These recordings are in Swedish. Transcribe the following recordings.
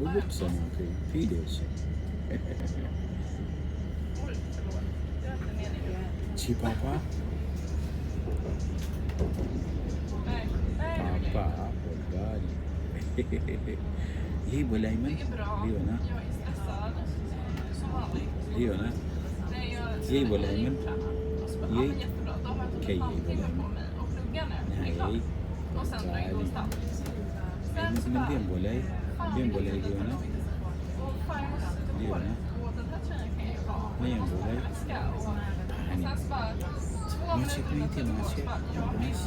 ببص أنا في ليش شي بابا بابا والبالي هي ولا أيمن ليونا ليونا هي ولا أيمن هي كي ولا أيمن men vem boleh Leona? Leona? Ni yang boleh? Hani? Macam ni itu macam ni itu.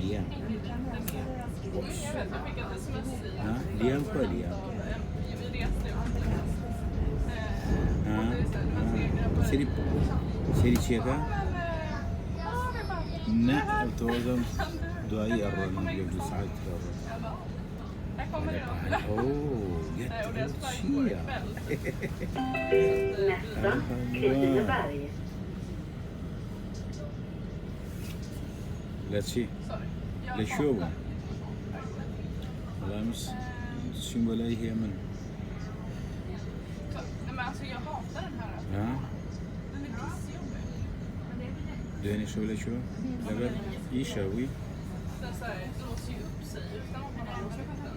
Liam. Liam på Liam. Ser chega? Nej, utan då är jag redan blev du sagt då. Jättebra. Nästa, Kristineberg. Let's see. Let's show. Lams symbol här men. Men alltså jag hatar den här. Ja. Den är pissjobbig. Du är ni så lätt show. Level i show vi. Den så här låser ju upp sig utan att man har låst upp den.